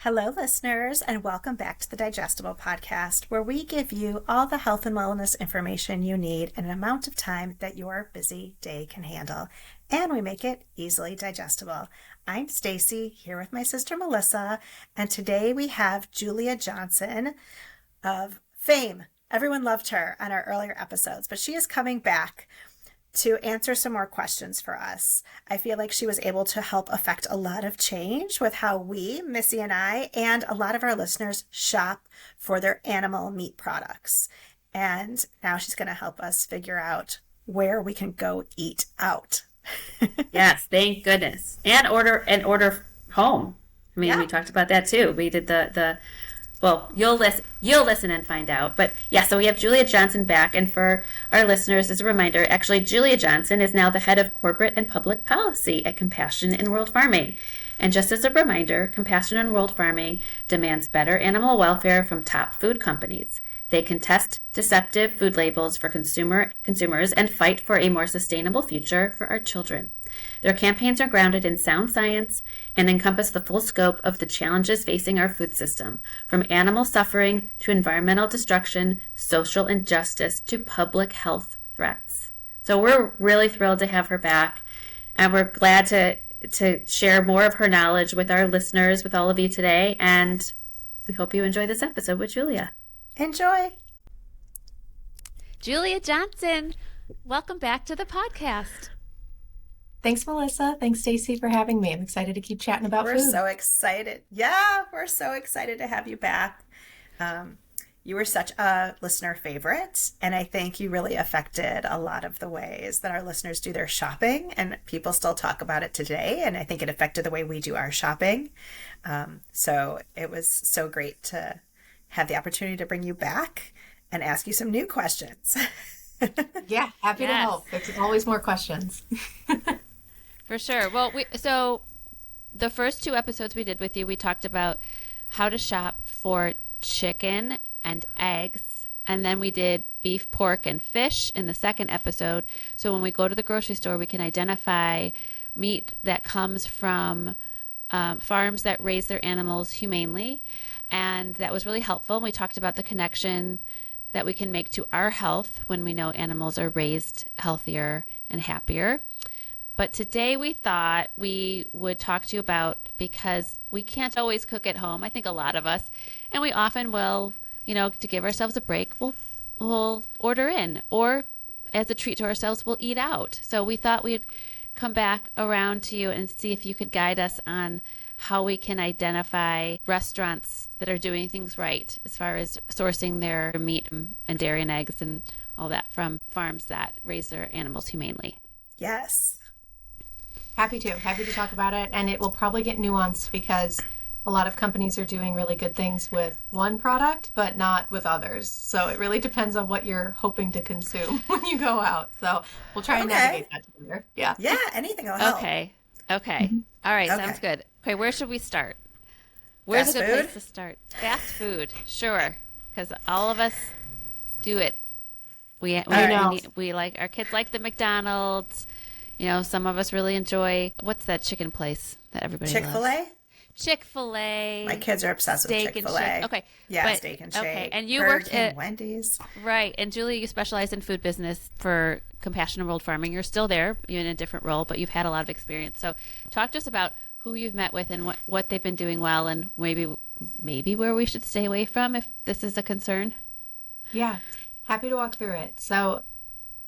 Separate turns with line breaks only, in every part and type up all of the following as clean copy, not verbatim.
Hello, listeners, and welcome back to the Digestible Podcast, where we give you all the health and wellness information you need in an amount of time that your busy day can handle, and we make it easily digestible. I'm Stacy, here with my sister Melissa, and today we have Julia Johnson of Fame. Everyone loved her on our earlier episodes, but she is coming back to answer some more questions for us. I feel like she was able to help affect a lot of change with how we, Missy and I, and a lot of our listeners shop for their animal meat products. And now she's going to help us figure out where we can go eat out.
Yes, thank goodness. And order home. I mean, We talked about that too. We did well, you'll listen and find out. But yeah, so we have Julia Johnson back. And for our listeners, as a reminder, actually, Julia Johnson is now the head of corporate and public policy at Compassion in World Farming. And just as a reminder, Compassion in World Farming demands better animal welfare from top food companies. They contest deceptive food labels for consumers and fight for a more sustainable future for our children. Their campaigns are grounded in sound science and encompass the full scope of the challenges facing our food system, from animal suffering to environmental destruction, social injustice to public health threats. So we're really thrilled to have her back, and we're glad to share more of her knowledge with our listeners, with all of you today, and we hope you enjoy this episode with Julia.
Enjoy!
Julia Johnson, welcome back to the podcast.
Thanks, Melissa. Thanks, Stacy, for having me. I'm excited to keep chatting about food.
We're so excited. Yeah, we're so excited to have you back. You were such a listener favorite, and I think you really affected a lot of the ways that our listeners do their shopping, and people still talk about it today, and I think it affected the way we do our shopping. So it was so great to have the opportunity to bring you back and ask you some new questions.
Yeah, happy to help. There's always more questions.
For sure. Well, so the first two episodes we did with you, we talked about how to shop for chicken and eggs, and then we did beef, pork, and fish in the second episode. So when we go to the grocery store, we can identify meat that comes from farms that raise their animals humanely, and that was really helpful. We talked about the connection that we can make to our health when we know animals are raised healthier and happier. But today we thought we would talk to you about, because we can't always cook at home, I think a lot of us, and we often will, to give ourselves a break, we'll order in, or as a treat to ourselves, we'll eat out. So we thought we'd come back around to you and see if you could guide us on how we can identify restaurants that are doing things right as far as sourcing their meat and dairy and eggs and all that from farms that raise their animals humanely.
Yes.
Happy to talk about it. And it will probably get nuanced because a lot of companies are doing really good things with one product, but not with others. So it really depends on what you're hoping to consume when you go out. So we'll try and navigate that together. Yeah.
Yeah, anything will help.
Okay. Mm-hmm. All right, sounds good. Okay, where should we start? Where's a good place to start? Fast food, sure, because all of us do it. We like, our kids like the McDonald's. Some of us really enjoy, what's that chicken place that everybody loves?
Chick-fil-A?
Chick-fil-A.
My kids are obsessed with Chick-fil-A.
Okay.
Yeah, Steak and Shake.
Okay, and you
Burger
worked
King,
at
Wendy's.
Right, and Julie, you specialize in food business for Compassion in World Farming. You're still there, you're in a different role, but you've had a lot of experience. So talk to us about who you've met with and what they've been doing well, and maybe where we should stay away from if this is a concern.
Yeah, happy to walk through it. So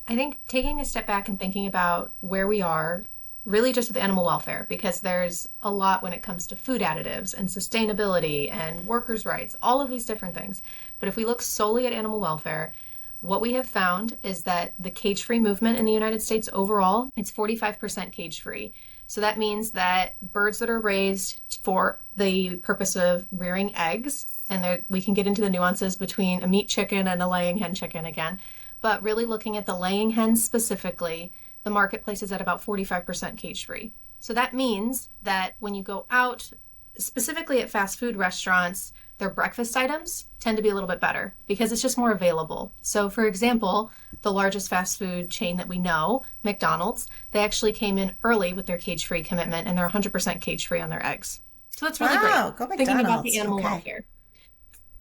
I think taking a step back and thinking about where we are, really just with animal welfare, because there's a lot when it comes to food additives and sustainability and workers' rights, all of these different things. But if we look solely at animal welfare, what we have found is that the cage-free movement in the United States overall, it's 45% cage-free. So that means that birds that are raised for the purpose of rearing eggs, and we can get into the nuances between a meat chicken and a laying hen chicken again, but really looking at the laying hens specifically, the marketplace is at about 45% cage-free. So that means that when you go out, specifically at fast food restaurants, their breakfast items tend to be a little bit better because it's just more available. So for example, the largest fast food chain that we know, McDonald's, they actually came in early with their cage-free commitment, and they're 100% cage-free on their eggs. So that's really
Wow,
great.
go
Thinking about the
McDonald's.
animal
Okay.
welfare.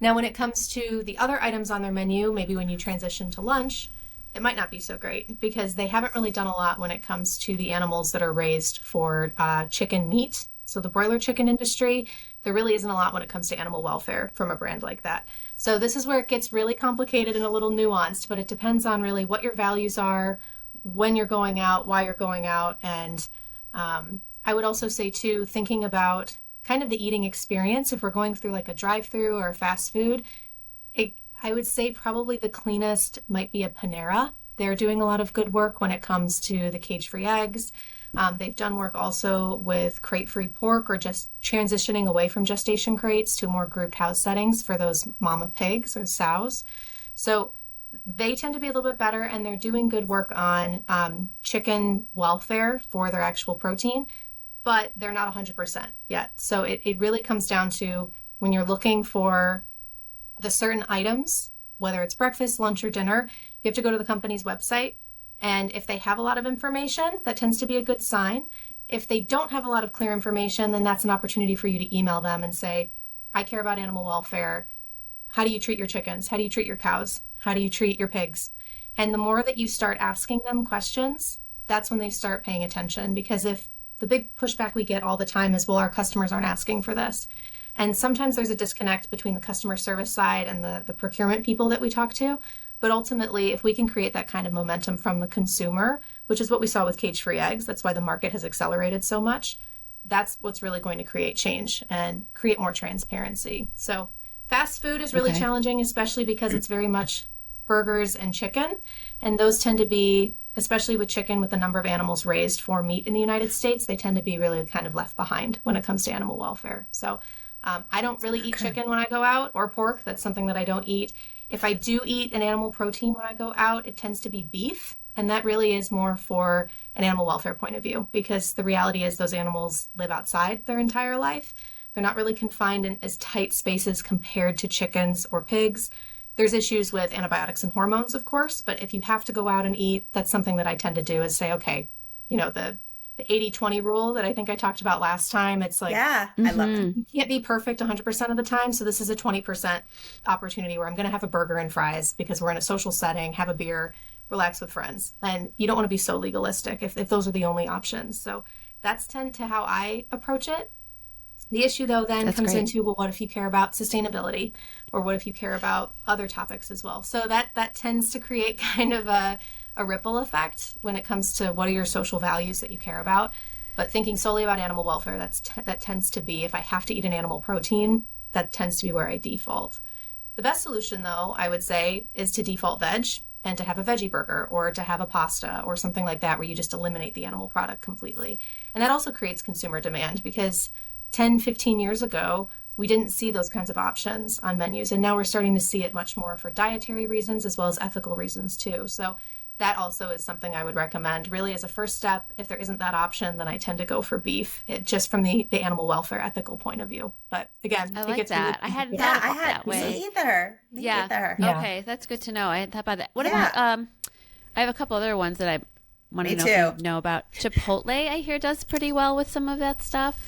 Now, when it comes to the other items on their menu, maybe when you transition to lunch, it might not be so great because they haven't really done a lot when it comes to the animals that are raised for chicken meat. So the broiler chicken industry, there really isn't a lot when it comes to animal welfare from a brand like that. So this is where it gets really complicated and a little nuanced, but it depends on really what your values are, when you're going out, why you're going out. And I would also say too, thinking about kind of the eating experience, if we're going through like a drive-through or a fast food, I would say probably the cleanest might be a Panera. They're doing a lot of good work when it comes to the cage-free eggs. They've done work also with crate-free pork or just transitioning away from gestation crates to more grouped house settings for those mama pigs or sows. So they tend to be a little bit better, and they're doing good work on chicken welfare for their actual protein, but they're not 100% yet. So it really comes down to when you're looking for the certain items, whether it's breakfast, lunch, or dinner, you have to go to the company's website. And if they have a lot of information, that tends to be a good sign. If they don't have a lot of clear information, then that's an opportunity for you to email them and say, I care about animal welfare. How do you treat your chickens? How do you treat your cows? How do you treat your pigs? And the more that you start asking them questions, that's when they start paying attention. Because if the big pushback we get all the time is, well, our customers aren't asking for this. And sometimes there's a disconnect between the customer service side and the procurement people that we talk to. But ultimately, if we can create that kind of momentum from the consumer, which is what we saw with cage-free eggs, that's why the market has accelerated so much, that's what's really going to create change and create more transparency. So fast food is really challenging, especially because it's very much burgers and chicken. And those tend to be, especially with chicken, with the number of animals raised for meat in the United States, they tend to be really kind of left behind when it comes to animal welfare. So I don't really eat chicken when I go out, or pork. That's something that I don't eat. If I do eat an animal protein when I go out, it tends to be beef. And that really is more for an animal welfare point of view, because the reality is those animals live outside their entire life. They're not really confined in as tight spaces compared to chickens or pigs. There's issues with antibiotics and hormones, of course, but if you have to go out and eat, that's something that I tend to do is say, okay, you know, the 80-20 rule that I think I talked about last time, it's like,
Yeah, I love it.
you can't be perfect 100% of the time. So this is a 20% opportunity where I'm going to have a burger and fries because we're in a social setting, have a beer, relax with friends. And you don't want to be so legalistic if those are the only options. So that's tend to how I approach it. The issue, though, then comes into, well, what if you care about sustainability, or what if you care about other topics as well? So that tends to create kind of a ripple effect when it comes to what are your social values that you care about. But thinking solely about animal welfare, that tends to be, if I have to eat an animal protein, that tends to be where I default. The best solution, though, I would say, is to default veg and to have a veggie burger or to have a pasta or something like that where you just eliminate the animal product completely. And that also creates consumer demand, because 10, 15 years ago, we didn't see those kinds of options on menus. And now we're starting to see it much more for dietary reasons as well as ethical reasons too. So that also is something I would recommend really as a first step. If there isn't that option, then I tend to go for beef, just from the animal welfare ethical point of view. But again,
I like that. I hadn't
Yeah,
thought about that way.
me either. Me either.
Yeah.
Okay, that's good to know. I hadn't thought about that. What
Yeah.
about I have a couple other ones that I want to
Me
know if
too.
you know about. Chipotle, I hear, does pretty well with some of that stuff.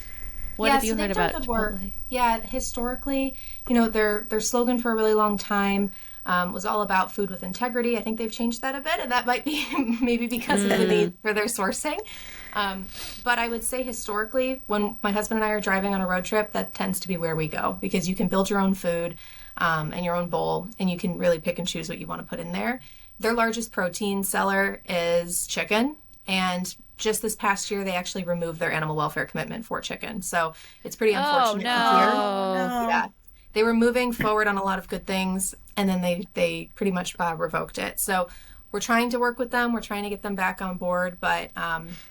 What
Yeah,
have you
so
heard
they've done
about
good work.
Chipotle?
Yeah, historically, you know, their slogan for a really long time was all about food with integrity. I think they've changed that a bit, and that might be maybe because of the need for their sourcing. But I would say historically, when my husband and I are driving on a road trip, that tends to be where we go, because you can build your own food and your own bowl, and you can really pick and choose what you want to put in there. Their largest protein seller is chicken, and just this past year, they actually removed their animal welfare commitment for chicken. So it's pretty unfortunate to hear.
No.
Yeah. They were moving forward on a lot of good things, and then they pretty much revoked it. So we're trying to work with them. We're trying to get them back on board. But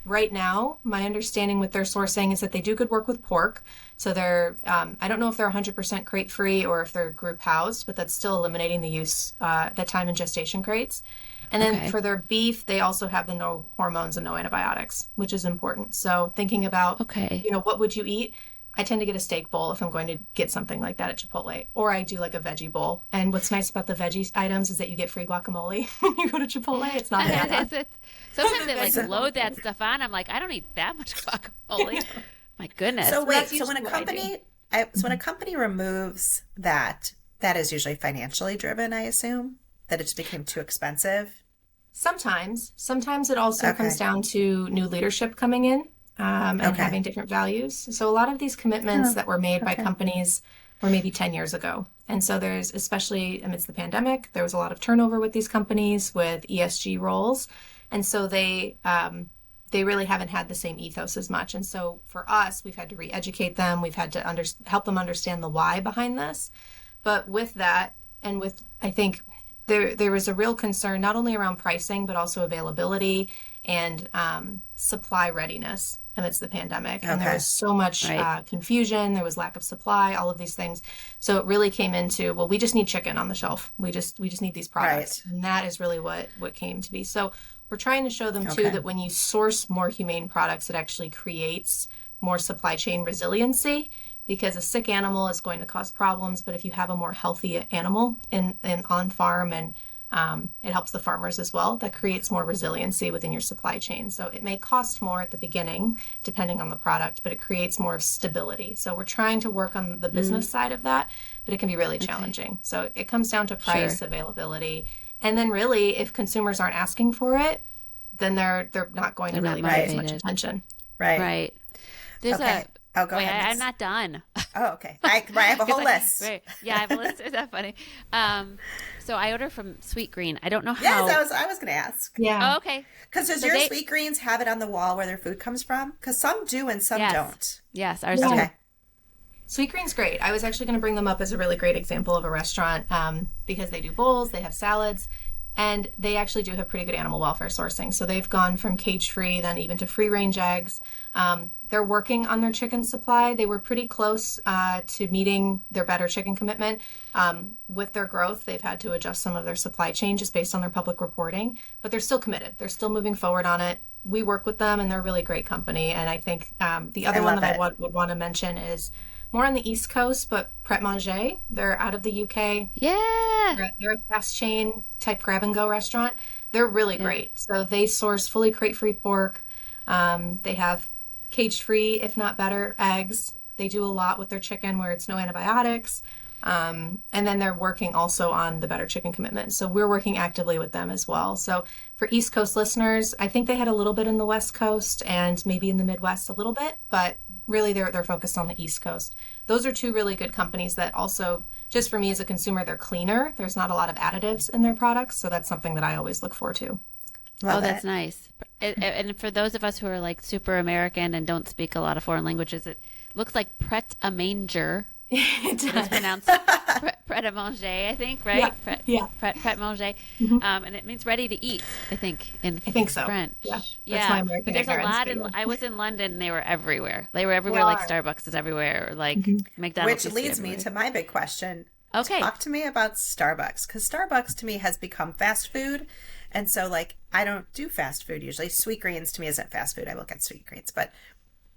right now, my understanding with their sourcing is that they do good work with pork. So they're, I don't know if they're 100% crate free or if they're group housed, but that's still eliminating the use, that time in gestation crates. And then for their beef, they also have the no hormones and no antibiotics, which is important. So thinking about, you know, what would you eat? I tend to get a steak bowl if I'm going to get something like that at Chipotle, or I do like a veggie bowl. And what's nice about the veggie items is that you get free guacamole when you go to Chipotle. It's not bad.
Sometimes they like load that stuff on. I'm like, I don't eat that much guacamole. My goodness.
So wait,
that's
so when a
usually what I do.
company, so when a company removes that, that is usually financially driven, I assume, that it just became too expensive.
Sometimes it also
Okay.
comes down to new leadership coming in and
Okay.
having different values. So a lot of these commitments
Oh,
that were made by
okay.
companies were maybe 10 years ago. And so there's, especially amidst the pandemic, there was a lot of turnover with these companies with ESG roles. And so they really haven't had the same ethos as much. And so for us, we've had to re-educate them. We've had to help them understand the why behind this. But with that, and with, I think there was a real concern not only around pricing, but also availability and supply readiness amidst the pandemic. And there
Okay.
was so much
Right.
confusion. There was lack of supply, all of these things. So it really came into, well, we just need chicken on the shelf. We just need these products.
Right.
And that is really what came to be. So we're trying to show them too
Okay.
that when you source more humane products, it actually creates more supply chain resiliency, because a sick animal is going to cause problems. But if you have a more healthy animal in on farm, and it helps the farmers as well, that creates more resiliency within your supply chain. So it may cost more at the beginning, depending on the product, but it creates more stability. So we're trying to work on the business side of that, but it can be really challenging. So it comes down to price,
Sure.
availability, and then really, if consumers aren't asking for it, then they're not going to
They're
really
not
pay as much
motivated.
attention.
Right.
Right. There's
Okay. Oh, go
wait,
ahead.
I'm not done.
Oh, okay. I have a whole
'Cause
list.
Right. Yeah, I have a list. Is that funny? So I order from Sweet Green. I don't know
Yes,
how.
I was going to ask.
Yeah.
Oh, okay.
Because does
So
your
they-
Sweet Greens have it on the wall where their food comes from? Because some do and some
Yes.
don't.
Yes, ours
Yeah.
do.
Okay.
Sweet Green's great. I was actually going to bring them up as a really great example of a restaurant because they do bowls, they have salads, and they actually do have pretty good animal welfare sourcing. So they've gone from cage-free, then even to free-range eggs. They're working on their chicken supply. They were pretty close to meeting their better chicken commitment. With their growth, they've had to adjust some of their supply chain just based on their public reporting, but they're still committed. They're still moving forward on it. We work with them, and they're a really great company. And I think the other one
love
that
it.
would want to mention is more on the East Coast, but Pret Manger. They're out of the UK.
Yeah.
They're a fast chain type grab and go restaurant. They're really great. So they source fully crate free pork. They have cage free, if not better, eggs. They do a lot with their chicken where it's no antibiotics. And then they're working also on the better chicken commitment. So we're working actively with them as well. So for East Coast listeners, I think they had a little bit in the West Coast and maybe in the Midwest a little bit, but really they're focused on the East Coast. Those are two really good companies that also, just for me as a consumer, they're cleaner. There's not a lot of additives in their products. So that's something that I always look forward to.
Love
Oh, that's
it.
nice. And for those of us who are like super American and don't speak a lot of foreign languages, it looks like Pret a Manger. It's pronounced Pret a Manger, I think, right?
Yeah,
Pret,
yeah.
Pret Manger. And it means ready to eat, I think, in
I think so.
French.
Yeah, that's my American
but there's a
ignorance,
lot.
but yeah.
I was in London, and they were everywhere. They were everywhere, like
They are.
Starbucks is everywhere, or like McDonald's.
Which leads me to my big question.
Okay.
Talk to me about Starbucks, because Starbucks to me has become fast food. And so, like, I don't do fast food usually. Sweet Greens to me isn't fast food. I will get Sweet Greens. But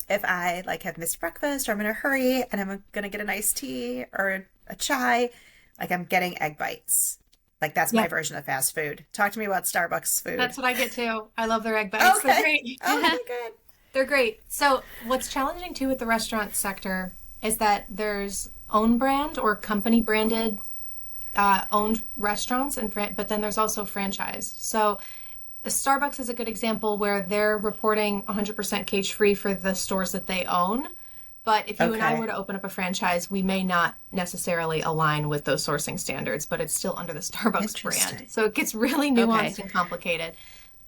if I, like, have missed breakfast or I'm in a hurry and I'm going to get an iced tea or a chai, like, I'm getting egg bites. Like, that's my
Yeah.
version of fast food. Talk to me about Starbucks food.
That's what I get too. I love their egg bites. They're
Okay.
great.
Okay, good.
They're great. So what's challenging too with the restaurant sector is that there's own brand or company branded owned restaurants, but then there's also franchise. So Starbucks is a good example where they're reporting 100% cage free for the stores that they own. But if you and I
Okay.
were to open up a franchise, we may not necessarily align with those sourcing standards, but it's still under the Starbucks
Interesting.
brand. So it gets really nuanced and complicated.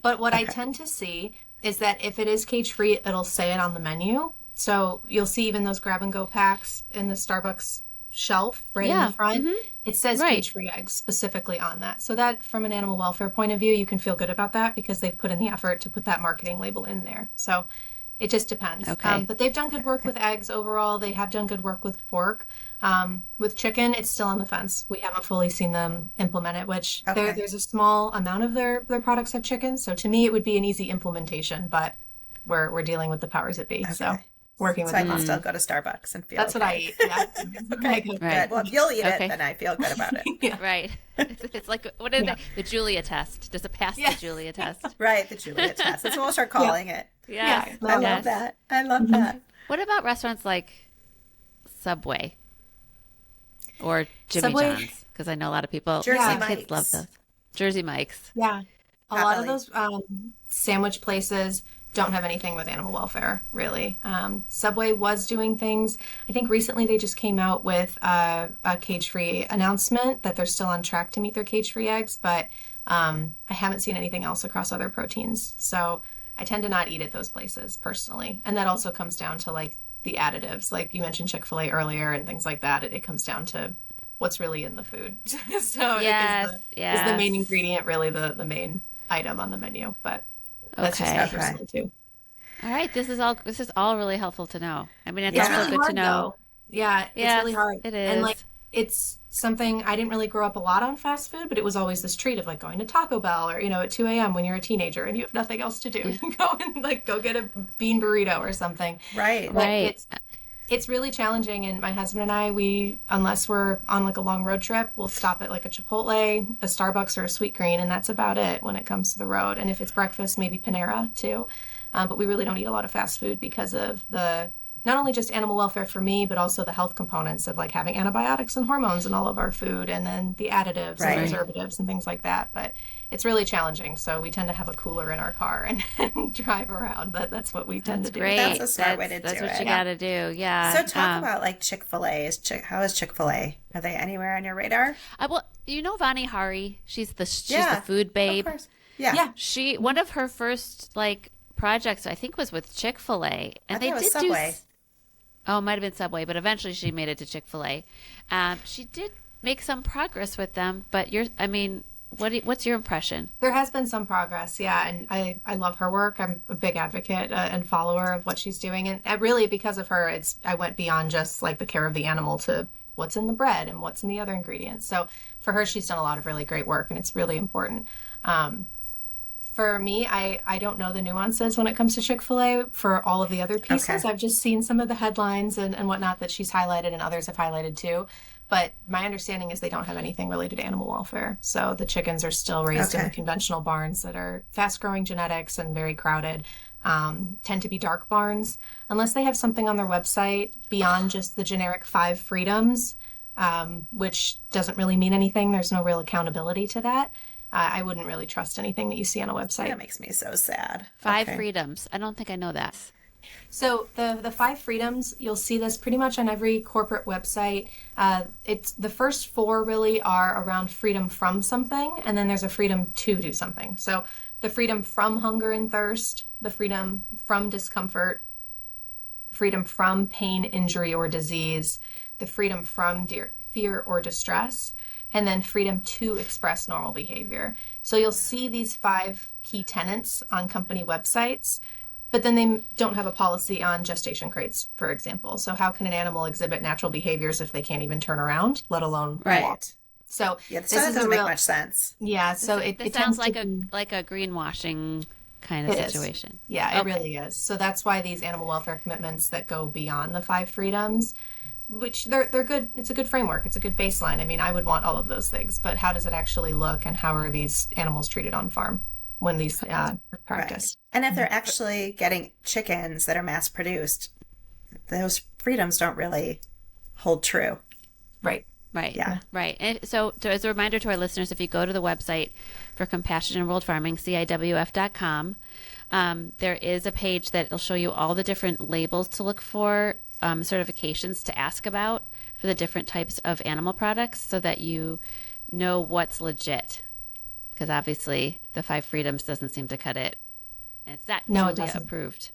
But what I tend to see is that if it is cage free, it'll say it on the menu. So you'll see even those grab and go packs in the Starbucks shelf right in
Yeah,
the front. It says
Right.
cage free eggs specifically on that. So that from an animal welfare point of view, you can feel good about that because they've put in the effort to put that marketing label in there. So it just depends.
Okay.
But they've done good work with eggs overall. They have done good work with pork. With chicken, it's still on the fence. We haven't fully seen them implement it, which
Okay.
there's a small amount of their products have chicken. So to me, it would be an easy implementation, but we're dealing with the powers that be. So
Okay.
working with
So I
them.
can still go to Starbucks and feel
That's what I
okay.
eat. Yeah.
Okay,
Good.
Right.
good. Well, if you'll eat
Okay.
it, then I feel good about it.
Yeah.
Right. It's like, what is
Yeah.
it? The Julia test. Does it pass
Yeah.
the Julia test?
Right, the Julia test. That's what we'll start calling it.
Yes.
Yeah,
I love
Yes.
that. I love that.
What about restaurants like Subway or Jimmy
Subway,
John's? Because I know a lot of people,
Jersey
Yeah.
my kids love
Mike's.
those. Jersey Mike's.
yeah. A
Hot
lot of
belly.
those sandwich places don't have anything with animal welfare, really. Subway was doing things. I think recently they just came out with a cage-free announcement that they're still on track to meet their cage-free eggs, but I haven't seen anything else across other proteins. So I tend to not eat at those places personally. And that also comes down to like the additives. Like you mentioned Chick-fil-A earlier and things like that. It comes down to what's really in the food. So
Yes,
is
yes.
the main ingredient really the main item on the menu? But that's just
Okay.
me personally too.
All right. This is all really helpful to know. I mean, it's
Yeah.
It's
also
really
good
hard
to know.
though. Yeah, it's
Yes,
really hard.
it
And
is.
like it's something I didn't really grow up a lot on fast food, but it was always this treat of like going to Taco Bell or at 2 a.m. when you're a teenager and you have nothing else to do. You go and like go get a bean burrito or something.
Right.
But
Right.
it's really challenging, and my husband and I, unless we're on like a long road trip, we'll stop at like a Chipotle, a Starbucks, or a Sweet Green, and that's about it when it comes to the road. And if it's breakfast, maybe Panera too. But we really don't eat a lot of fast food because of the not only just animal welfare for me, but also the health components of like having antibiotics and hormones in all of our food, and then the additives
Right.
and preservatives and things like that. But it's really challenging, so we tend to have a cooler in our car and drive around. That's what we tend to do.
Great.
That's a smart way to
That's
do
what
it.
you got to do. Yeah.
So talk about like Chick-fil-A. How is Chick-fil-A? Are they anywhere on your radar?
well, Vani Hari. She's the
Yeah,
food babe.
Of course. Yeah.
Yeah.
One of her first like projects I think was with Chick-fil-A, and
I
they
thought it was
did
Subway.
Oh, it might have been Subway, but eventually she made it to Chick-fil-A. She did make some progress with them, but what's your impression?
There has been some progress, yeah, and I love her work. I'm a big advocate and follower of what she's doing, and really because of her, I went beyond just like the care of the animal to what's in the bread and what's in the other ingredients. So for her, she's done a lot of really great work, and it's really important. For me, I don't know the nuances when it comes to Chick-fil-A for all of the other pieces.
Okay.
I've just seen some of the headlines and whatnot that she's highlighted and others have highlighted too. But my understanding is they don't have anything related to animal welfare. So the chickens are still raised in
Okay.
the conventional barns that are fast-growing genetics and very crowded. Tend to be dark barns. Unless they have something on their website beyond just the generic 5 freedoms, which doesn't really mean anything. There's no real accountability to that. I wouldn't really trust anything that you see on a website.
That makes me so sad.
5
Okay.
freedoms. I don't think I know that.
So the 5 freedoms, you'll see this pretty much on every corporate website. It's the first 4 really are around freedom from something, and then there's a freedom to do something. So the freedom from hunger and thirst, the freedom from discomfort, freedom from pain, injury, or disease, the freedom from fear or distress, and then freedom to express normal behavior. So you'll see these 5 key tenets on company websites, but then they don't have a policy on gestation crates, for example. So how can an animal exhibit natural behaviors if they can't even turn around, let alone
Right.
walk? So
Yeah,
this
so that
is
doesn't
a real,
make much sense.
yeah. So
This
it
sounds
tends
like
to
a
be-
like a greenwashing kind of
It is.
situation.
Yeah, it
Okay.
really is. So that's why these animal welfare commitments that go beyond the 5 freedoms, which they're good. It's a good framework. It's a good baseline. I mean, I would want all of those things, but how does it actually look, and how are these animals treated on farm when these are practiced?
And if they're actually getting chickens that are mass produced, those freedoms don't really hold true.
Right.
Right.
Yeah.
Right. And so as a reminder to our listeners, if you go to the website for Compassion in World Farming, CIWF.com, there is a page that will show you all the different labels to look for, certifications to ask about for the different types of animal products so that you know what's legit. Because obviously the 5 freedoms doesn't seem to cut it. And it's not
No, it
Julia
doesn't.
approved.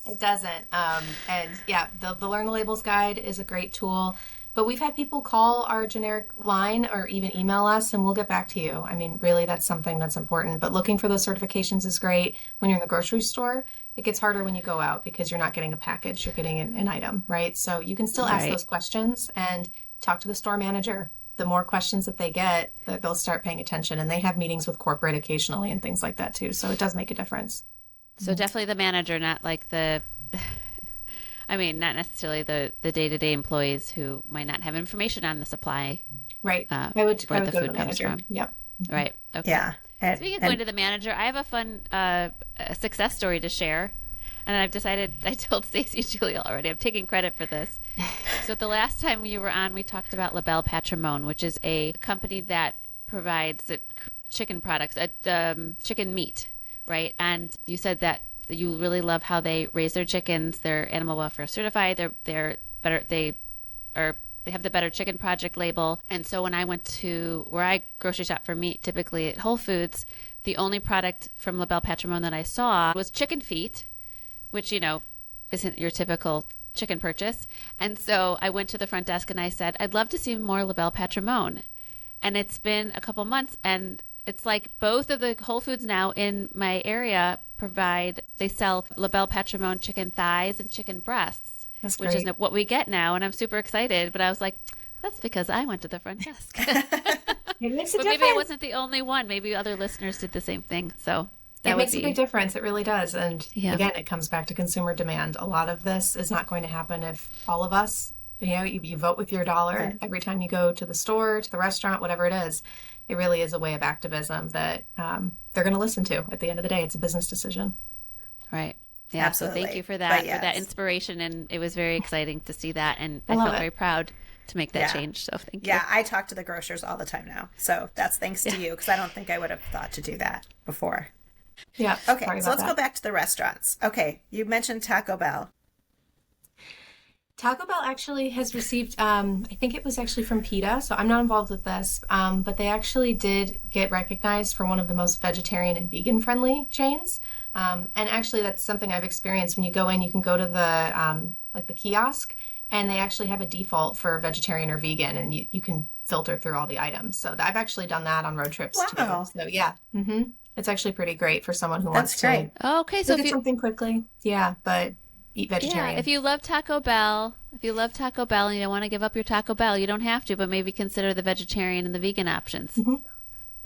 It doesn't. And yeah, the Learn the Labels guide is a great tool. But we've had people call our generic line or even email us, and we'll get back to you. I mean, really, that's something that's important. But looking for those certifications is great. When you're in the grocery store, it gets harder when you go out because you're not getting a package, you're getting an item, right? So you can still ask
Right.
those questions and talk to the store manager. The more questions that they get, they'll start paying attention. And they have meetings with corporate occasionally and things like that too. So it does make a difference.
So definitely the manager, not like the, I mean, not necessarily the day-to-day employees who might not have information on the supply,
Right.
where
I would
the
go to
food
the
comes
manager.
from.
Yep.
right? Okay.
Yeah.
Speaking of going to the manager, I have a fun success story to share. And I've decided, I told Stacey and Julia already, I'm taking credit for this. So the last time we were on, we talked about La Belle Patrimone, which is a company that provides chicken products, chicken meat, right? And you said that you really love how they raise their chickens. They're animal welfare certified. They're better. They have the Better Chicken Project label. And so when I went to where I grocery shop for meat, typically at Whole Foods, the only product from La Belle Patrimone that I saw was chicken feet, which, isn't your typical chicken purchase. And so I went to the front desk and I said, I'd love to see more La Belle Patrimone. And it's been a couple months, and it's like both of the Whole Foods now in my area they sell La Belle Patrimone chicken thighs and chicken breasts, which is what we get now. And I'm super excited, but I was like, that's because I went to the front desk.
It makes a
but
difference.
maybe I wasn't the only one. Maybe other listeners did the same thing. So
it makes a big difference. It really does. And
Yeah.
again, it comes back to consumer demand. A lot of this is not going to happen if all of us, you vote with your dollar every time you go to the store, to the restaurant, whatever it is. It really is a way of activism that they're going to listen to. At the end of the day, it's a business decision.
Right. Yeah.
Absolutely.
So thank you for that,
But yes.
for that inspiration. And it was very exciting to see that. And I
love
felt
it.
very proud to make that
Yeah.
change. So thank you.
Yeah, I talk to the grocers all the time now. So that's thanks to you, because I don't think I would have thought to do that before.
Yeah.
Okay,
sorry
so
about
let's go back to the restaurants. Okay, you mentioned Taco Bell.
Taco Bell actually has received, I think it was actually from PETA, so I'm not involved with this, but they actually did get recognized for one of the most vegetarian and vegan-friendly chains. And actually, that's something I've experienced. When you go in, you can go to the kiosk, and they actually have a default for vegetarian or vegan, and you can filter through all the items. So I've actually done that on road trips
Wow.
too. So yeah, it's actually pretty great for someone who
That's
wants
great.
Oh, okay. So
to get something quickly. Yeah, but eat vegetarian.
if you love Taco Bell, and you don't want to give up your Taco Bell, you don't have to, but maybe consider the vegetarian and the vegan options.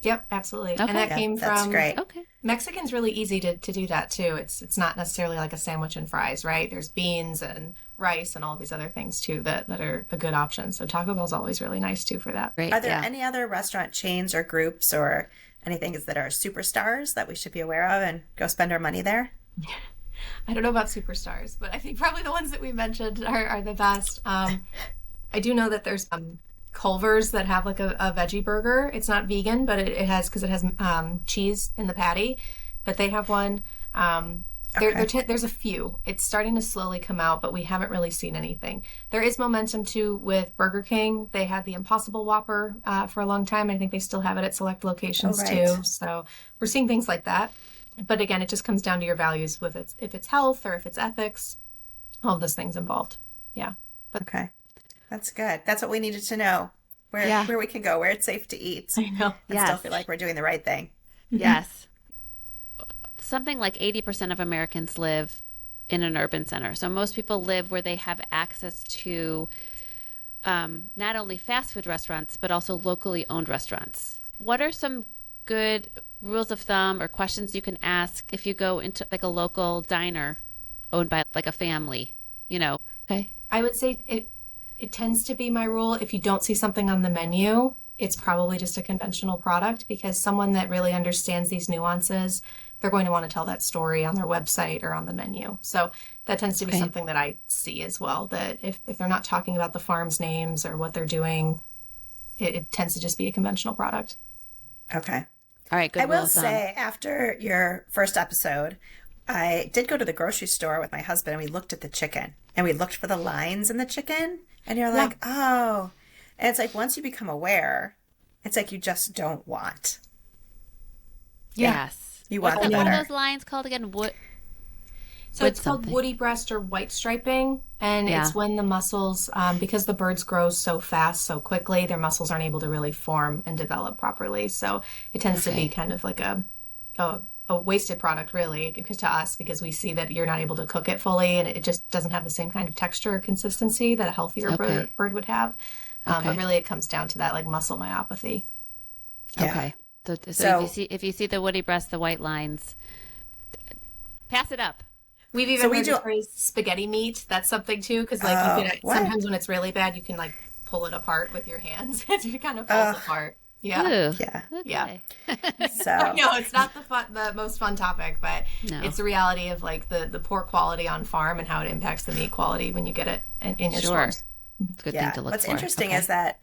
Yep, absolutely.
Okay.
And that
Yeah,
came
that's
from
great.
Okay.
Mexican's really easy to do that too. It's not necessarily like a sandwich and fries, right? There's beans and rice and all these other things too that are a good option. So Taco Bell's always really nice too for that.
Great.
Are there
yeah.
any other restaurant chains or groups or anything that are superstars that we should be aware of and go spend our money there?
I don't know about superstars, but I think probably the ones that we mentioned are the best. I do know that there's Culver's that have like a veggie burger. It's not vegan, but it has, because it has cheese in the patty, but they have one. There's a few. It's starting to slowly come out, but we haven't really seen anything. There is momentum too with Burger King. They had the Impossible Whopper for a long time. I think they still have it at select locations
right.
too. So we're seeing things like that. But again, it just comes down to your values with it, if it's health or if it's ethics, all of those things involved. Yeah.
Okay. That's good. That's what we needed to know. Where we can go, where it's safe to eat.
I know.
And still feel like we're doing the right thing.
Yes. Something like 80% of Americans live in an urban center. So most people live where they have access to not only fast food restaurants, but also locally owned restaurants. What are some good rules of thumb or questions you can ask if you go into like a local diner owned by like a family, Okay.
I would say it tends to be my rule. If you don't see something on the menu, it's probably just a conventional product, because someone that really understands these nuances, they're going to want to tell that story on their website or on the menu. So that tends to be something that I see as well, that if they're not talking about the farm's names or what they're doing, it tends to just be a conventional product.
Okay.
All right. Good.
I
rule
will
of thumb.
say, after your first episode, I did go to the grocery store with my husband, and we looked at the chicken, and we looked for the lines in the chicken, and you're like, oh. And it's like, once you become aware, it's like you just don't want.
Yes.
You want the
What are
butter.
those lines called again? What?
So it's called woody breast or white striping, and it's when the muscles, because the birds grow so fast, so quickly, their muscles aren't able to really form and develop properly. So it tends to be kind of like a wasted product, really, to us, because we see that you're not able to cook it fully, and it just doesn't have the same kind of texture or consistency that a healthier bird would have. But really, it comes down to that like muscle myopathy.
Yeah.
Okay. So if you see the woody breast, the white lines, pass it up.
We've even heard the phrase spaghetti meat. That's something too, because like you can, sometimes when it's really bad, you can like pull it apart with your hands. It kind of falls apart. Yeah.
Ooh,
Yeah.
Yeah.
okay.
So
No, it's not the most fun topic, but
No.
it's the reality of like the poor quality on farm and how it impacts the meat quality when you get it in your
Sure.
stores.
It's a good
yeah,
thing to look
what's
for.
interesting
Okay.
is that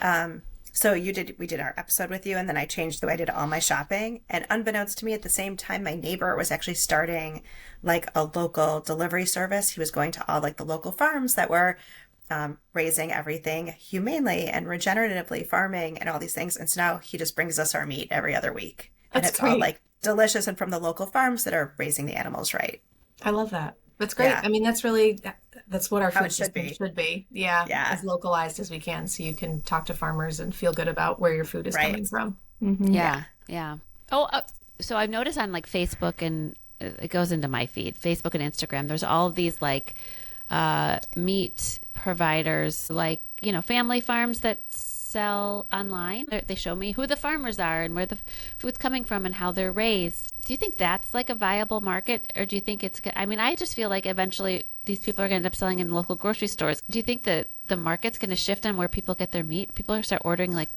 so we did our episode with you, and then I changed the way I did all my shopping. And unbeknownst to me, at the same time, my neighbor was actually starting like a local delivery service. He was going to all like the local farms that were raising everything humanely and regeneratively farming and all these things. And so now he just brings us our meat every other week. And
That's
it's all
great.
like delicious and from the local farms that are raising the animals right.
I love that. That's great.
Yeah.
I mean, that's what our
How
food
it should
system
be.
should be. Yeah,
Yeah.
as localized as we can, so you can talk to farmers and feel good about where your food is
Right.
coming from.
Yeah. Yeah. Oh, so I've noticed on like Facebook, and it goes into my feed, Facebook and Instagram, there's all of these like meat providers, like, family farms that sell online. They show me who the farmers are and where the food's coming from and how they're raised. Do you think that's like a viable market, or do you think I just feel like eventually these people are going to end up selling in local grocery stores. Do you think that the market's going to shift on where people get their meat? People are going to start ordering like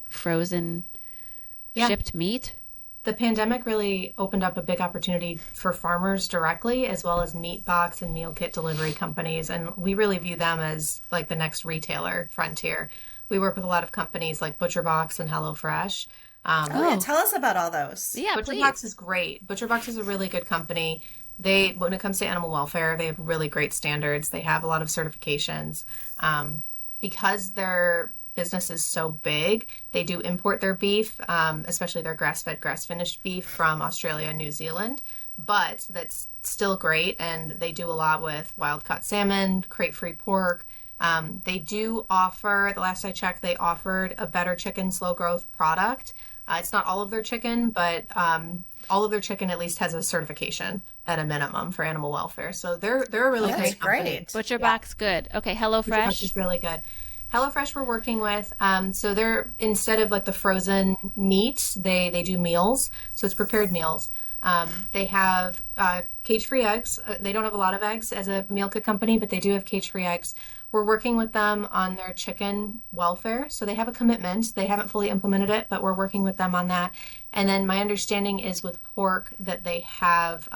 frozen shipped meat?
The pandemic really opened up a big opportunity for farmers directly, as well as meat box and meal kit delivery companies. And we really view them as like the next retailer frontier. We work with a lot of companies like ButcherBox and HelloFresh.
Yeah, tell us about all those.
Yeah,
ButcherBox
please.
is great. ButcherBox is a really good company. When it comes to animal welfare, they have really great standards. They have a lot of certifications. Because their business is so big, they do import their beef, especially their grass-fed, grass-finished beef from Australia and New Zealand. But that's still great, and they do a lot with wild-caught salmon, crate-free pork. They do offer, the last I checked, they offered a Better Chicken slow growth product. It's not all of their chicken, but all of their chicken at least has a certification at a minimum for animal welfare. So they're a really
That's
great company.
great.
ButcherBox, good. Okay,
HelloFresh
HelloFresh.
is really good. HelloFresh we're working with, so they're, instead of like the frozen meat, they do meals. So it's prepared meals. They have cage-free eggs. They don't have a lot of eggs as a meal kit company, but they do have cage-free eggs. We're working with them on their chicken welfare. So they have a commitment. They haven't fully implemented it, but we're working with them on that. And then my understanding is with pork that they have,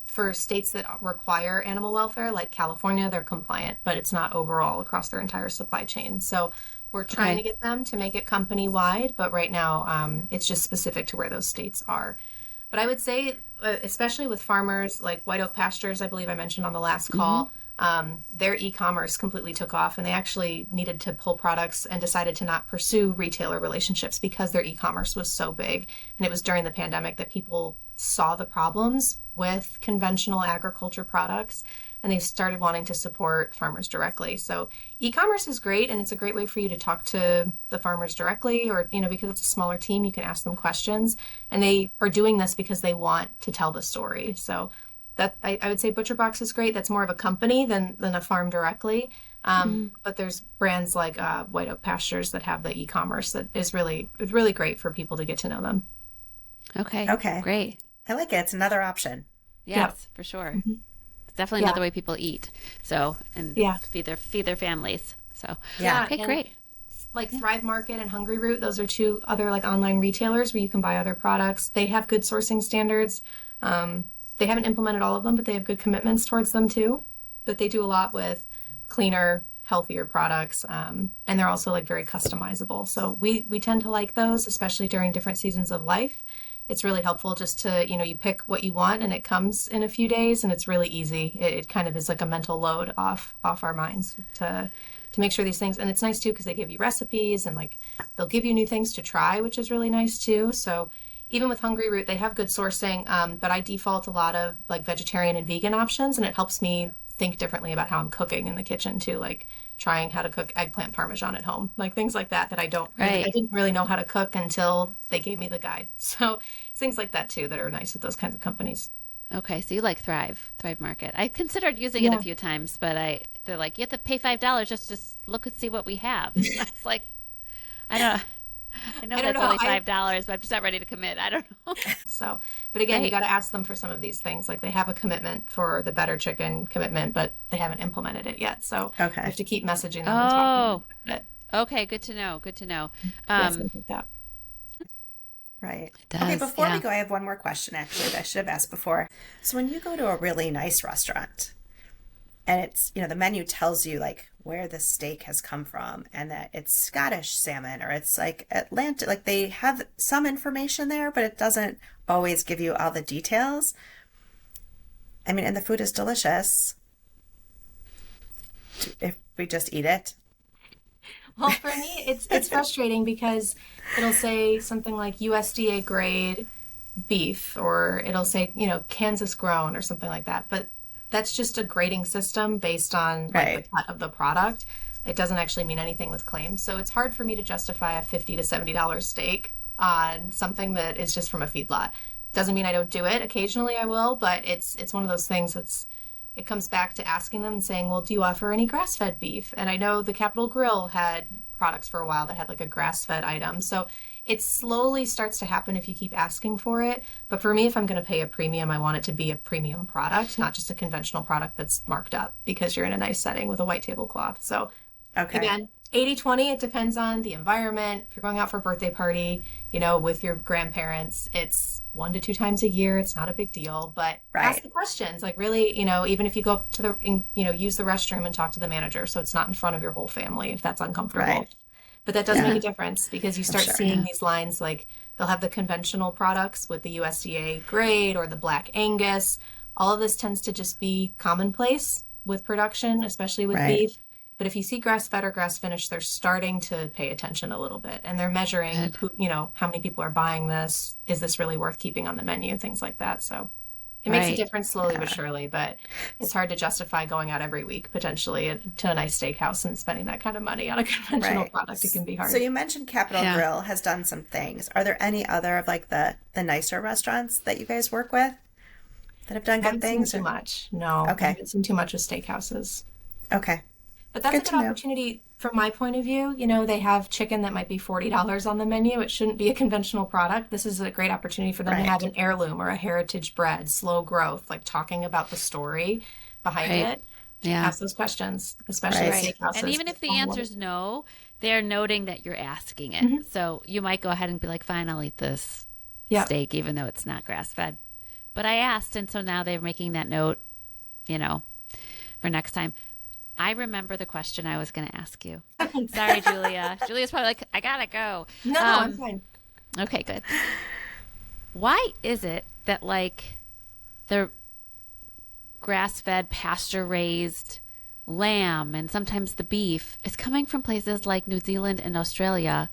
for states that require animal welfare, like California, they're compliant, but it's not overall across their entire supply chain. So we're trying to get them to make it company-wide, but right now it's just specific to where those states are. But I would say, especially with farmers like White Oak Pastures, I believe I mentioned on the last call, their e-commerce completely took off, and they actually needed to pull products and decided to not pursue retailer relationships because their e-commerce was so big. And it was during the pandemic that people saw the problems with conventional agriculture products, and they started wanting to support farmers directly. So e-commerce is great, and it's a great way for you to talk to the farmers directly, or, because it's a smaller team, you can ask them questions, and they are doing this because they want to tell the story. So that I would say ButcherBox is great. That's more of a company than a farm directly. But there's brands like White Oak Pastures that have the e-commerce that is really great for people to get to know them.
Okay.
Okay.
Great.
I like it. It's another option.
Yes, for sure. It's definitely another way people eat. So, and feed their families. So,
Yeah.
okay,
and
great.
Like Thrive Market and Hungry Root, those are two other like online retailers where you can buy other products. They have good sourcing standards. They haven't implemented all of them, but they have good commitments towards them too. But they do a lot with cleaner, healthier products, and they're also like very customizable. So we tend to like those, especially during different seasons of life. It's really helpful just to, you pick what you want and it comes in a few days, and it's really easy. It kind of is like a mental load off our minds to make sure these things, and it's nice too because they give you recipes and like they'll give you new things to try, which is really nice too. So even with Hungry Root, they have good sourcing, but I default a lot of like vegetarian and vegan options, and it helps me think differently about how I'm cooking in the kitchen too, like trying how to cook eggplant parmesan at home, like things like that I didn't really know how to cook until they gave me the guide. So things like that too that are nice with those kinds of companies.
Okay, so you like Thrive Market. I considered using it a few times, but they're like, you have to pay $5 just to look and see what we have. It's like, I know that's only $5, but I'm just not ready to commit. I don't know.
So, but again, you got to ask them for some of these things. Like they have a commitment for the Better Chicken commitment, but they haven't implemented it yet. So you have to keep messaging them. And talking about it.
Okay, good to know.
Things like that.
Right.
It does,
Okay, before we
yeah.
go, I have one more question actually that I should have asked before. So when you go to a really nice restaurant and it's, the menu tells you like where the steak has come from and that it's Scottish salmon or it's like Atlantic, like they have some information there, but it doesn't always give you all the details. I mean, and the food is delicious if we just eat it.
Well, for me, it's frustrating because it'll say something like USDA grade beef, or it'll say, Kansas grown or something like that. But that's just a grading system based on like
Right.
the cut of the product. It doesn't actually mean anything with claims. So it's hard for me to justify a $50 to $70 steak on something that is just from a feedlot. Doesn't mean I don't do it. Occasionally I will, but it's one of those things it comes back to asking them and saying, well, do you offer any grass-fed beef? And I know the Capitol Grill had products for a while that had like a grass-fed item. So it slowly starts to happen if you keep asking for it. But for me, if I'm going to pay a premium, I want it to be a premium product, not just a conventional product that's marked up because you're in a nice setting with a white tablecloth. So
Okay.
again, 80/20, it depends on the environment. If you're going out for a birthday party, with your grandparents, it's 1 to 2 times a year. It's not a big deal, but ask
Right.
the questions. Like really, even if you go up to use the restroom and talk to the manager, so it's not in front of your whole family if that's uncomfortable.
Right.
But that does
Yeah.
make a difference because you start
sure.
seeing these lines like they'll have the conventional products with the USDA grade or the Black Angus. All of this tends to just be commonplace with production, especially with
Right.
beef. But if you see grass fed or grass finished, they're starting to pay attention a little bit, and they're measuring, how many people are buying this. Is this really worth keeping on the menu? Things like that. So it makes a
Right.
difference slowly but surely. But it's hard to justify going out every week potentially to a nice steakhouse and spending that kind of money on a conventional
Right.
product. It can be hard.
So you mentioned Capitol
Yeah.
Grill has done some things. Are there any other of like the nicer restaurants that you guys work with that have done
I
good
haven't seen
things?
too much. No,
Okay.
I haven't seen too much with steakhouses.
Okay.
But that's
Good
a
to
good
know.
opportunity from my point of view. They have chicken that might be $40 on the menu. It shouldn't be a conventional product. This is a great opportunity for them
Right.
to have an heirloom or a heritage bred, slow growth, like talking about the story behind
Right.
it.
Yeah.
Ask those questions, especially
Right.
at steakhouses.
And even if the
Oh,
answer is no, they're noting that you're asking it. So you might go ahead and be like, fine, I'll eat this
Yeah.
steak, even though it's not grass fed. But I asked, and so now they're making that note, for next time. I remember the question I was going to ask you. Sorry, Julia. Julia's probably like, I gotta go.
No, I'm fine.
Okay, good. Why is it that like the grass-fed, pasture-raised lamb and sometimes the beef is coming from places like New Zealand and Australia?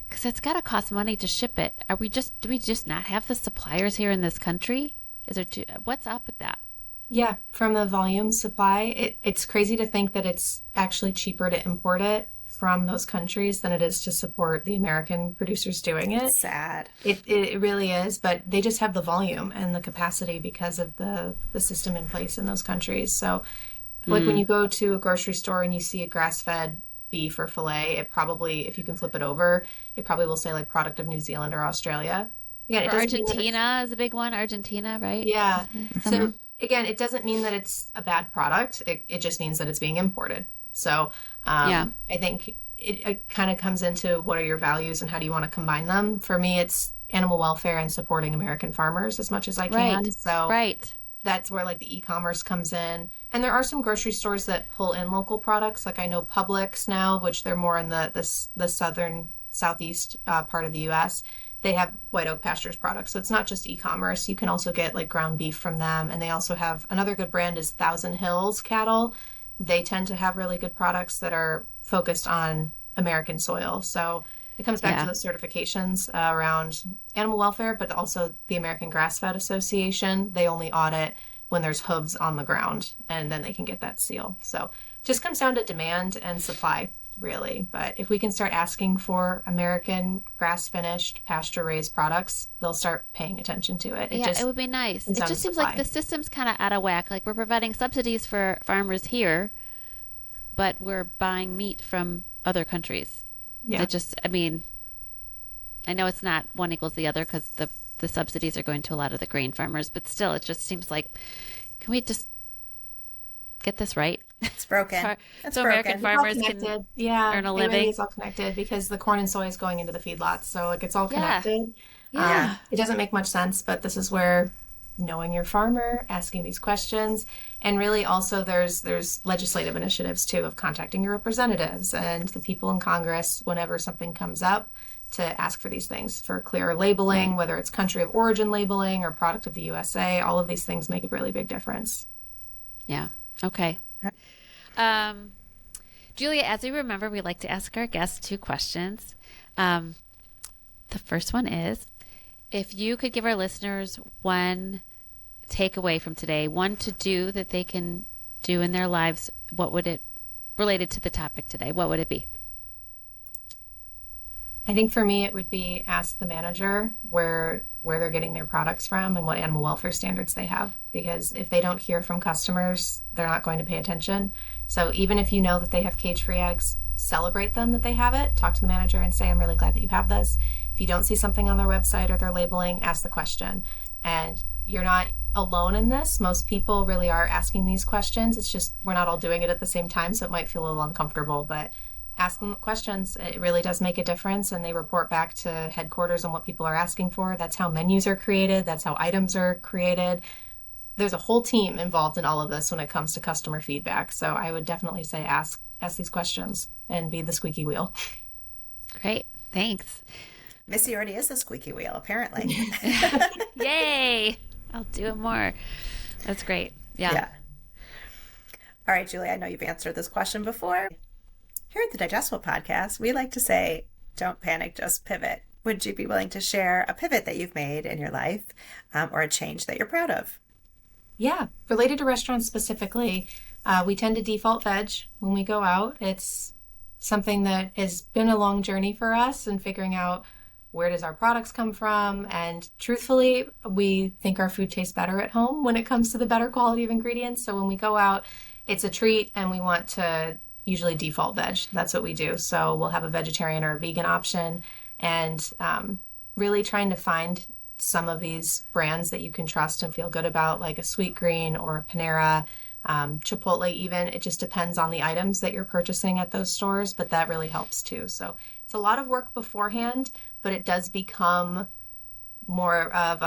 Because it's got to cost money to ship it. Do we just not have the suppliers here in this country? What's up with that?
Yeah, from the volume supply, it's crazy to think that it's actually cheaper to import it from those countries than it is to support the American producers doing it.
Sad.
It really is, but they just have the volume and the capacity because of the system in place in those countries. So, like when you go to a grocery store and you see a grass-fed beef or filet, it probably, if you can flip it over, it probably will say like product of New Zealand or Australia. Again, it
Or
doesn't mean that
Argentina is a big one. Argentina, right?
yeah. So again, it doesn't mean that it's a bad product. It just means that it's being imported. So
Yeah.
I think it kind of comes into what are your values and how do you want to combine them. For me, it's animal welfare and supporting American farmers as much as I can.
Right.
So
Right.
that's where like the e-commerce comes in. And there are some grocery stores that pull in local products. Like I know Publix now, which they're more in the southern southeast part of the U.S. They have White Oak Pastures products. So it's not just e-commerce. You can also get like ground beef from them. And they also have another good brand is Thousand Hills Cattle. They tend to have really good products that are focused on American soil. So it comes back
Yeah.
to those certifications around animal welfare, but also the American Grass-Fed Association. They only audit when there's hooves on the ground, and then they can get that seal. So just comes down to demand and supply, really. But if we can start asking for American grass-finished, pasture-raised products, they'll start paying attention to it.
It would be nice. It
comes down
just
to
seems like
supply.
the system's kind of out of whack. Like we're providing subsidies for farmers here, but we're buying meat from other countries.
Yeah.
I know it's not one equals the other because the subsidies are going to a lot of the grain farmers, but still, it just seems like, can we just get this right?
It's broken.
Far-
It's
so
broken.
American farmers
all
can
connected. Yeah,
earn a
it really
living.
is all connected because the corn and soy is going into the feedlots, so like it's all
Yeah.
connected.
Yeah.
It doesn't make much sense, but this is where knowing your farmer, asking these questions, and really also there's legislative initiatives too of contacting your representatives and the people in Congress whenever something comes up to ask for these things for clearer labeling, whether it's country of origin labeling or product of the USA. All of these things make a really big difference.
Yeah. Okay. Julia, as we remember, we like to ask our guests 2 questions. The first one is, if you could give our listeners one takeaway from today, one to do that they can do in their lives, what would it, related to the topic today, what would it be?
I think for me, it would be ask the manager where they're getting their products from and what animal welfare standards they have. Because if they don't hear from customers, they're not going to pay attention. So even if you know that they have cage-free eggs, celebrate them that they have it. Talk to the manager and say, I'm really glad that you have this. If you don't see something on their website or their labeling, ask the question. And you're not alone in this. Most people really are asking these questions. It's just we're not all doing it at the same time, so it might feel a little uncomfortable. But ask them questions. It really does make a difference, and they report back to headquarters on what people are asking for. That's how menus are created. That's how items are created. There's a whole team involved in all of this when it comes to customer feedback. So I would definitely say ask these questions and be the squeaky wheel.
Great. Thanks.
Missy already is the squeaky wheel, apparently.
Yay. I'll do it more. That's great. Yeah.
All right, Julie, I know you've answered this question before. Here at the Digestible Podcast, we like to say, don't panic, just pivot. Would you be willing to share a pivot that you've made in your life or a change that you're proud of?
Yeah. Related to restaurants specifically, we tend to default veg when we go out. It's something that has been a long journey for us and figuring out where does our products come from. And truthfully, we think our food tastes better at home when it comes to the better quality of ingredients. So when we go out, it's a treat and we want to usually default veg. That's what we do. So we'll have a vegetarian or a vegan option, and really trying to find some of these brands that you can trust and feel good about, like a Sweet Green or a Panera, Chipotle even. It just depends on the items that you're purchasing at those stores, but that really helps too. So it's a lot of work beforehand, but it does become more of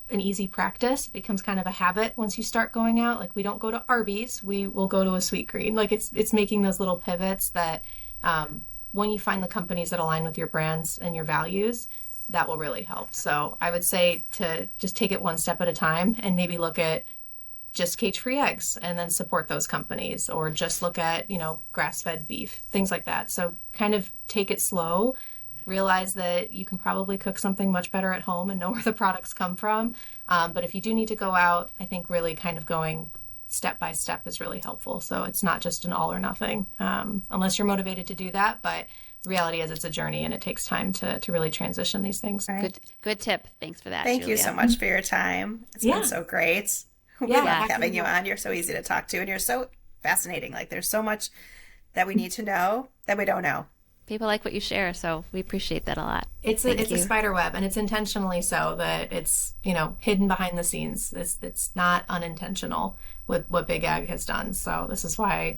an easy practice. It becomes kind of a habit once you start going out. Like, we don't go to Arby's, we will go to a Sweet Green. Like, it's making those little pivots that when you find the companies that align with your brands and your values, that will really help. So I would say to just take it one step at a time and maybe look at just cage-free eggs and then support those companies, or just look at, grass-fed beef, things like that. So kind of take it slow. Realize that you can probably cook something much better at home and know where the products come from. But if you do need to go out, I think really kind of going step by step is really helpful. So it's not just an all or nothing, unless you're motivated to do that. But the reality is it's a journey and it takes time to really transition these things.
Right.
Good tip. Thanks for that.
Thank
Julia.
you so much for your time. It's been so great. We love having you on. You're so easy to talk to and you're so fascinating. Like, there's so much that we need to know that we don't know.
People like what you share, so we appreciate that a lot.
It's a spider web, and it's intentionally so that it's, hidden behind the scenes. It's not unintentional with what Big Ag has done. So this is why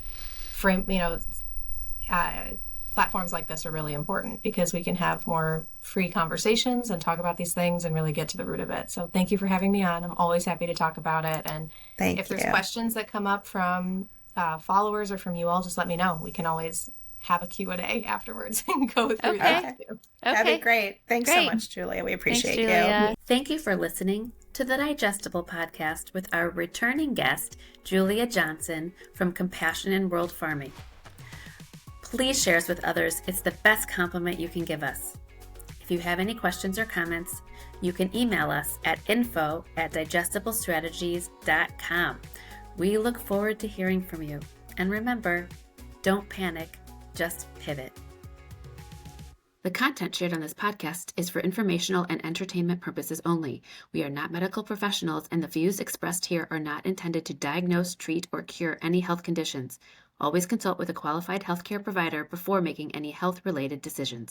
platforms like this are really important, because we can have more free conversations and talk about these things and really get to the root of it. So thank you for having me on. I'm always happy to talk about it. And if there's questions that come up from followers or from you all, just let me know. We can always have a Q&A afterwards and go through that too.
That'd be great. Thanks so much, Julia. We appreciate you.
Thank you for listening to the Digestible Podcast with our returning guest, Julia Johnson from Compassion in World Farming. Please share us with others. It's the best compliment you can give us. If you have any questions or comments, you can email us at info@digestiblestrategies.com. We look forward to hearing from you. And remember, don't panic, just pivot. The content shared on this podcast is for informational and entertainment purposes only. We are not medical professionals, and the views expressed here are not intended to diagnose, treat, or cure any health conditions. Always consult with a qualified healthcare provider before making any health-related decisions.